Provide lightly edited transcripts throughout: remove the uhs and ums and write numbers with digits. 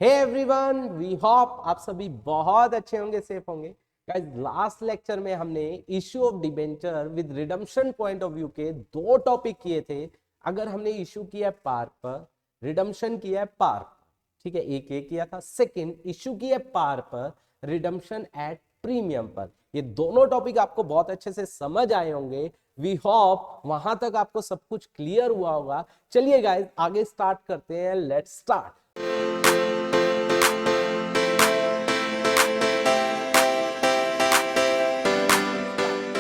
Hey everyone, we hope आप सभी बहुत अच्छे होंगे, सेफ होंगे। गाइस, लास्ट लेक्चर में हमने issue of debenture with redemption point of view के दो टॉपिक किए थे। अगर हमने इश्यू किया है पार पर, रिडम्पशन किया है पार पर, ठीक है, एक ये किया था। सेकंड, इश्यू किया है पार पर, रिडम्पशन एट प्रीमियम पर। ये दोनों टॉपिक आपको बहुत अच्छे से समझ आए होंगे। वी होप वहां तक आपको सब कुछ क्लियर हुआ होगा। चलिए गाइस, आगे स्टार्ट करते हैं। Let's start.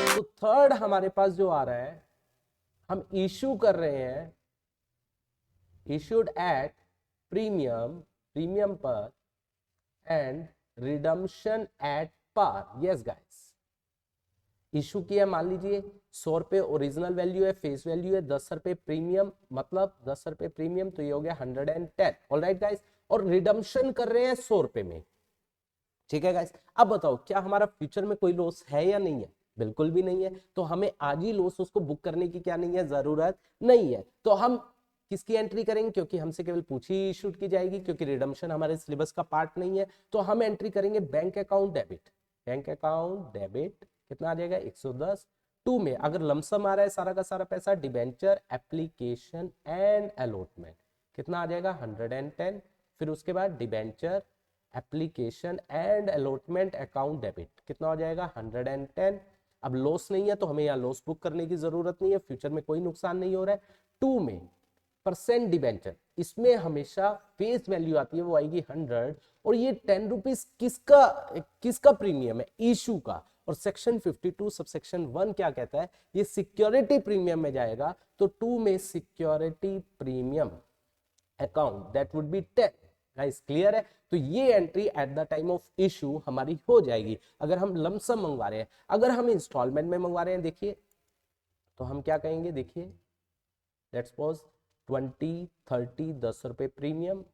तो थर्ड हमारे पास जो आ रहा है, हम इश्यू कर रहे हैं इश्यूड एट प्रीमियम, प्रीमियम पर, and redemption at par. Yes guys, issue किया, मान लीजिए 100 रुपए ओरिजिनल वैल्यू है, फेस वैल्यू है 10 रुपए प्रीमियम, मतलब 10 रुपए प्रीमियम, तो ये हो गया 110। ऑलराइट गाइस, और रिडम्पशन कर रहे हैं 100 रुपए में। ठीक है गाइस, अब बताओ क्या हमारा फ्यूचर में कोई लॉस है या नहीं है? बिल्कुल भी नहीं है। तो हमें आज ही लॉस उसको बुक करने की क्या नहीं है, जरूरत नहीं है। तो हम किसकी एंट्री करेंगे? क्योंकि हमसे केवल पूछी इशूड की जाएगी, क्योंकि रिडम्पशन हमारे सिलेबस का पार्ट नहीं है। तो हम एंट्री करेंगे bank account debit. Bank account debit कितना आ जाएगा? 110। टू में अगर लमसम आ रहा है सारा का सारा पैसा, डिबेंचर एप्लीकेशन एंड अलॉटमेंट कितना आ जाएगा? 110। फिर उसके बाद debenture application and allotment account debit कितना हो जाएगा? 110। अब लॉस नहीं है तो हमें यहाँ लॉस बुक करने की जरूरत नहीं है, फ्यूचर में कोई नुकसान नहीं हो रहा है। टू में परसेंट डिबेंचर, इसमें हमेशा फेस वैल्यू आती है, वो आएगी 100। और ये 10 रुपीज किसका किसका प्रीमियम है? इशू का। और सेक्शन 52 सबसेक्शन 1 क्या कहता है? ये सिक्योरिटी प्रीमियम में जाएगा। तो टू में security premium account that would B 10। Guys clear है? तो ये entry at the time of issue हमारी हो जाएगी अगर हम लमसम मंगवा रहे हैं। अगर हम इंस्टॉलमेंट में मंगवा रहे हैं, देखिए, तो हम क्या कहेंगे? देखिए, लेट्स सपोज 20, 30, 10 रुपए प्रीमियम,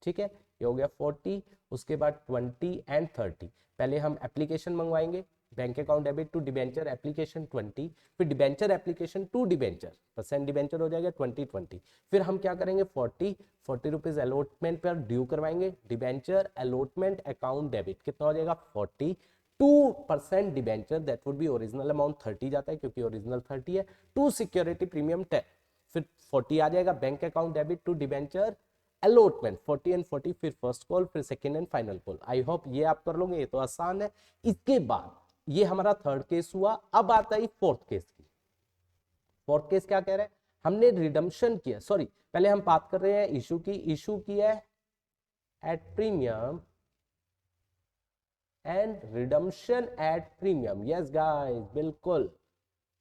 ठीक है, ये हो गया 40। उसके बाद 20 एंड 30, पहले हम एप्लीकेशन मंगवाएंगे, bank account debit to debenture application 20, फिर debenture application to debenture, percent debenture हो जाएगा 20। फिर हम क्या करेंगे? 40 रुपीज अलॉटमेंट पर ड्यू करवाएंगे, डिबेंचर अलॉटमेंट अकाउंट डेबिट कितना हो जाएगा? 40। 2% debenture that would be original amount 30 जाता है, क्योंकि ओरिजिनल 30 है। टू सिक्योरिटी प्रीमियम 10, फिर 40 आ जाएगा bank account debit to debenture allotment 40 and 40, फिर फर्स्ट कॉल, फिर second and final call. I hope ये आप कर लोगे, ये तो आसान है। इसके बाद ये हमारा थर्ड केस हुआ। अब आता है फोर्थ केस की। फोर्थ केस क्या कह रहा है? हमने रिडम्पशन किया, सॉरी, पहले हम बात कर रहे हैं इशू की। इशू किया है at premium and redemption at premium. Yes guys, बिल्कुल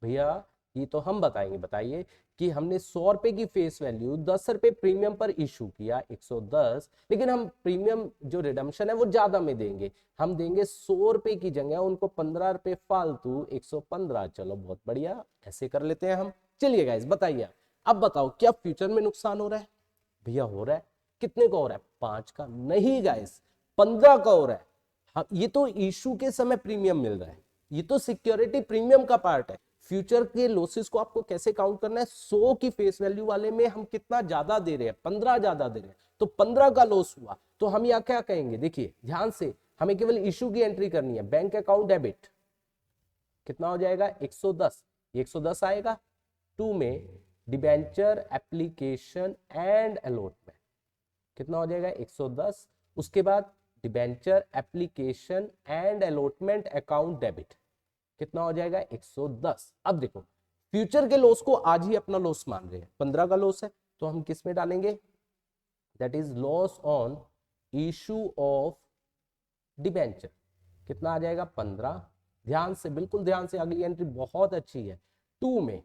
भैया, ये तो हम बताएंगे। बताइए कि हमने 100 रुपए की फेस वैल्यू 10 रुपए प्रीमियम पर इशू किया 110, लेकिन हम प्रीमियम जो रिडम्पशन है वो ज्यादा में देंगे। हम देंगे 100 रुपए की जगह उनको 15 रुपए फालतू, 115। चलो बहुत बढ़िया, ऐसे कर लेते हैं हम। चलिए गाइस बताइए, अब बताओ क्या फ्यूचर में नुकसान हो रहा है? भैया हो रहा है। कितने का हो रहा है? 5 का। नहीं गाइस, 15 का हो रहा है। हाँ, ये तो इशू के समय प्रीमियम मिल रहा है, ये तो सिक्योरिटी प्रीमियम का पार्ट है। फ्यूचर के लॉसेस को आपको कैसे काउंट करना है? 100 की फेस वैल्यू वाले में हम कितना ज्यादा दे रहे हैं? 15 ज्यादा दे रहे हैं, तो 15 का लॉस हुआ। तो हम यहाँ क्या कहेंगे? देखिए ध्यान से, हमें केवल इशू की एंट्री करनी है। बैंक अकाउंट डेबिट कितना हो जाएगा? 110, 110 आएगा। टू में डिबेंचर एप्लीकेशन एंड अलॉटमेंट कितना हो जाएगा? 110। उसके बाद debenture application and allotment account debit कितना हो जाएगा? 110। अब देखो, फ्यूचर के लॉस को आज ही अपना लॉस मान रहे हैं, 15 का लॉस है, तो हम किस में डालेंगे? That is loss on issue of debenture. कितना आ जाएगा? 15। ध्यान से, बिल्कुल ध्यान से, अगली एंट्री बहुत अच्छी है। टू में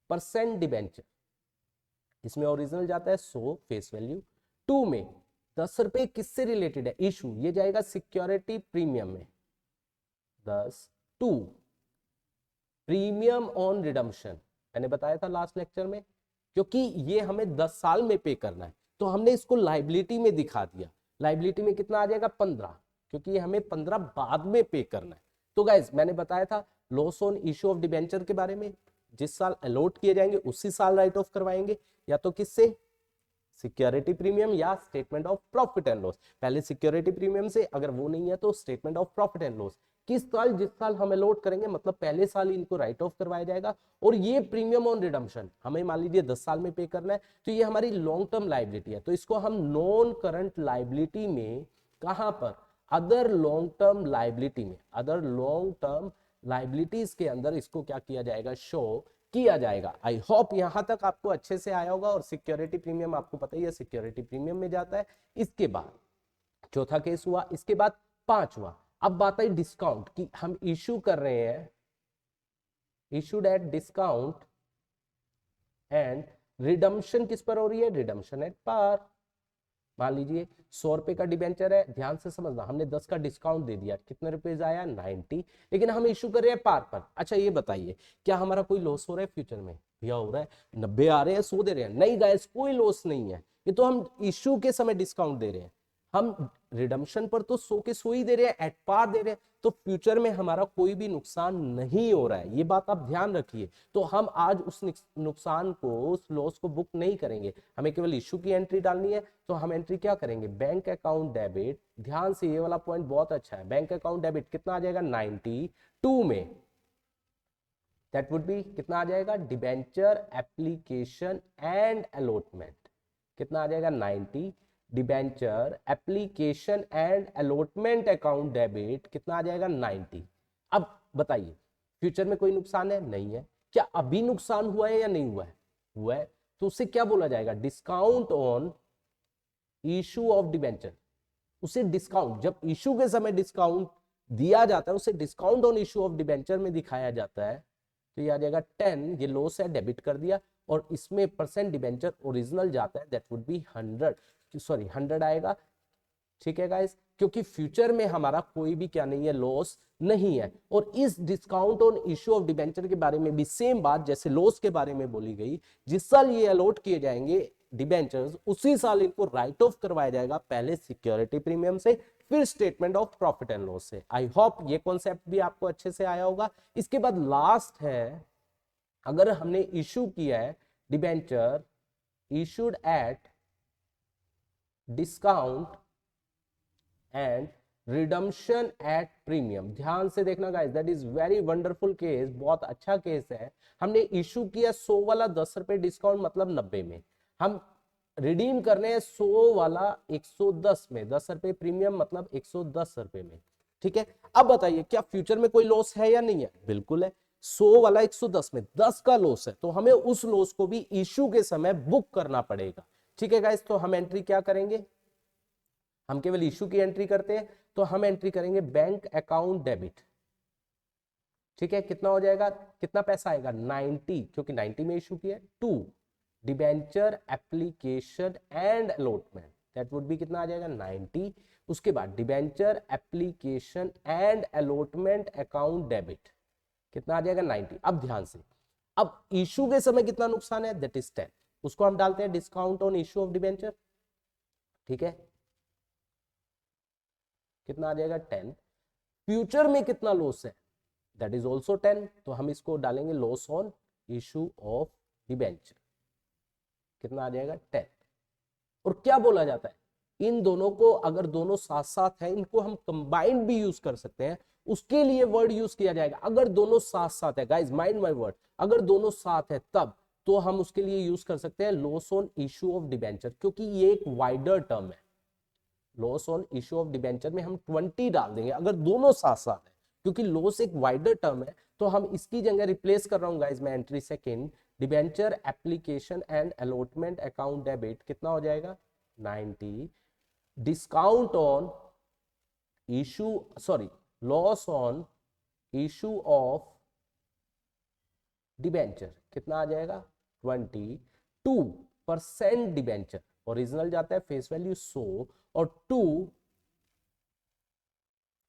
परसेंट डिबेंचर, इसमें ओरिजिनल जाता है 100 फेस वैल्यू। टू में 10 रुपए किससे रिलेटेड है? इशू, ये जाएगा सिक्योरिटी प्रीमियम में 10। टू प्रीमियम ऑन रिडम्पशन, मैंने बताया था लास्ट लेक्चर में, क्योंकि ये हमें 10 साल में पे करना है, तो हमने इसको लाइबिलिटी में दिखा दिया। लाइबिलिटी में कितना आ जाएगा? 15, क्योंकि ये हमें 15 बाद में पे करना है। तो गाइज मैंने बताया था loss on issue of debenture के बारे में, जिस साल अलॉट किए जाएंगे उसी साल राइट ऑफ करवाएंगे, या तो किससे? सिक्योरिटी प्रीमियम या statement of profit and loss. पहले सिक्योरिटी प्रीमियम से, अगर वो नहीं है तो statement of profit and loss. किस साल, जिस साल हम अलॉट करेंगे, मतलब पहले साल ही इनको राइट ऑफ करवाया जाएगा। और ये प्रीमियम ऑन रिडम्पशन हमें मान लीजिए 10 साल में पे करना है, तो ये हमारी लॉन्ग टर्म लाइबिलिटी है, तो इसको हम नॉन करंट लाइबिलिटी में, कहां पर, अदर लॉन्ग टर्म लाइबिलिटी में, अदर लॉन्ग टर्म लाइबिलिटीज के अंदर इसको क्या किया जाएगा, शो किया जाएगा। आई होप यहां तक आपको अच्छे से आया होगा। और सिक्योरिटी प्रीमियम आपको पता ही है, सिक्योरिटी प्रीमियम में जाता है। इसके बाद चौथा केस हुआ, इसके बाद पांचवा। अब बात आई डिस्काउंट की, हम इशू कर रहे हैं, issued at discount and redemption किस पर हो रही है, रिडम्पशन एट पार। मान लीजिए 100 रुपए का डिबेंचर है, ध्यान से समझना, हमने 10 का डिस्काउंट दे दिया, कितने रुपए आया, 90, लेकिन हम इशू कर रहे हैं पार पर। अच्छा ये बताइए, क्या हमारा कोई लॉस हो रहा है फ्यूचर में, भैया हो रहा है, 90 आ रहे हैं, 100 दे रहे हैं, नहीं गाइस कोई लॉस नहीं है, ये तो हम इशू के समय डिस्काउंट दे रहे हैं। हम रिडम्पशन पर तो 100 के 100 ही दे रहे हैं, एट पार दे रहे हैं, तो फ्यूचर में हमारा कोई भी नुकसान नहीं हो रहा है, ये बात आप ध्यान रखिए। तो हम आज उस नुकसान को, उस लॉस को बुक नहीं करेंगे, हमें केवल इशू की एंट्री डालनी है। तो हम एंट्री क्या करेंगे, बैंक अकाउंट डेबिट, ध्यान से ये वाला पॉइंट बहुत अच्छा है, बैंक अकाउंट डेबिट कितना आ जाएगा, 92 में, दैट वुड बी कितना आ जाएगा, डिबेंचर एप्लीकेशन एंड अलॉटमेंट, कितना आ जाएगा 90, debenture application and allotment account debit कितना आ जाएगा 90। अब बताइए फ्यूचर में कोई नुकसान है, नहीं है। क्या अभी नुकसान हुआ है या नहीं हुआ है, हुआ है, तो उसे क्या बोला जाएगा, discount on issue of debenture. उसे डिस्काउंट, जब इशू के समय डिस्काउंट दिया जाता है, उसे discount on issue of debenture में दिखाया जाता है। तो ये आ जाएगा 10, ये लॉस है, डेबिट कर दिया, और इसमें परसेंट डिबेंचर ओरिजिनल जाता है, दैट वुड बी 100, सॉरी 100 आएगा। ठीक है गाइस, क्योंकि फ्यूचर में हमारा कोई भी क्या नहीं है, लॉस नहीं है। और इस discount on issue of debenture के बारे में भी सेम बात जैसे लॉस के बारे में बोली गई, जिस साल ये अलॉट किए जाएंगे डिबेंचर्स, उसी साल इनको राइट ऑफ करवाया जाएगा, पहले सिक्योरिटी प्रीमियम से, फिर statement of profit and loss से। आई होप ये कॉन्सेप्ट भी आपको अच्छे से आया होगा। इसके बाद लास्ट है, अगर हमने इशू किया है debenture issued at discount and redemption at premium, ध्यान से देखना guys, that is very wonderful case, बहुत अच्छा केस है। हमने इशू किया 100 वाला 10 रुपए डिस्काउंट मतलब 90 में, हम रिडीम करने हैं 100 वाला 110 में, 10 रुपए प्रीमियम मतलब 110 रुपए में। ठीक है, अब बताइए क्या फ्यूचर में कोई लॉस है या नहीं है, बिल्कुल है। 100 वाला 110 में 10 का लॉस है, तो हमें उस लॉस को भी इशू के समय बुक करना पड़ेगा। ठीक है गाइस, तो हम एंट्री क्या करेंगे, हम केवल इशू की एंट्री करते हैं, तो हम एंट्री करेंगे बैंक अकाउंट डेबिट। ठीक है, कितना हो जाएगा, कितना पैसा आएगा 90, क्योंकि 90 में इशू किया, 2 debenture application and allotment, that would B कितना आ जाएगा 90। उसके बाद debenture application and allotment account debit कितना आ जाएगा 90। अब ध्यान से, अब इशू के समय कितना नुकसान है, दैट इज 10, उसको हम डालते हैं discount on issue of debenture. ठीक है, कितना आ जाएगा 10। फ्यूचर में कितना लॉस है, दैट इज ऑल्सो 10, तो हम इसको डालेंगे loss on issue of debenture, कितना आ जाएगा 10। और क्या बोला जाता है, इन दोनों को अगर दोनों साथ साथ है, इनको हम कंबाइंड भी यूज कर सकते हैं, उसके लिए वर्ड यूज किया जाएगा अगर दोनों साथ साथ है। गाइस माइंड माय वर्ड, अगर दोनों साथ है तब तो हम उसके लिए यूज कर सकते हैं loss on issue of debenture, क्योंकि ये एक वाइडर टर्म है। Loss on issue of debenture में हम 20 डाल देंगे अगर दोनों साथ साथ है, क्योंकि लॉस एक वाइडर टर्म है। तो हम इसकी जगह रिप्लेस कर रहा हूं गाइस मैं entry second, debenture application and allotment account debit कितना हो जाएगा 90, discount on issue, sorry loss on issue of debenture कितना आ जाएगा 22% डिबेंचर, ओरिजिनल जाता है फेस वैल्यू 100 और 2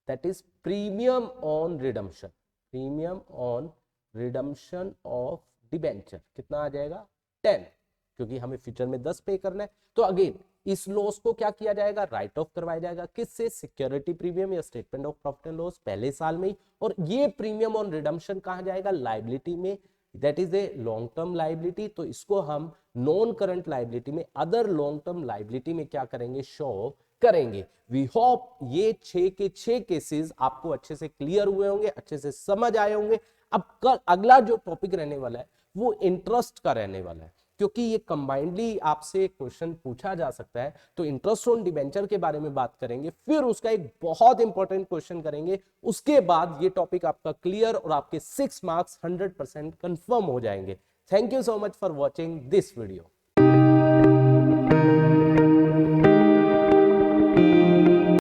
that is premium on redemption, premium on redemption of debenture कितना आ जाएगा 10, क्योंकि हमें फ्यूचर में 10 पे करना है। तो अगेन इस लॉस को क्या किया जाएगा, राइट ऑफ करवाया जाएगा, किससे, सिक्योरिटी प्रीमियम या statement of profit and loss पहले साल में ही। और ये प्रीमियम ऑन रिडम्पशन कहां जाएगा, लायबिलिटी में, that is a long term liability, तो इसको हम नॉन करंट लाइबिलिटी में, अदर लॉन्ग टर्म लाइबिलिटी में क्या करेंगे, शो करेंगे। वी होप ये 6 के 6 केसेस आपको अच्छे से क्लियर हुए होंगे, अच्छे से समझ आए होंगे। अब कल अगला जो टॉपिक रहने वाला है वो इंटरेस्ट का रहने वाला है, क्योंकि ये कंबाइंडली आपसे क्वेश्चन पूछा जा सकता है। तो इंटरेस्ट ऑन डिबेंचर के बारे में बात करेंगे, फिर उसका एक बहुत इंपॉर्टेंट क्वेश्चन करेंगे, उसके बाद ये टॉपिक आपका क्लियर और आपके 6 मार्क्स 100% कंफर्म हो जाएंगे। Thank you so much for watching this video.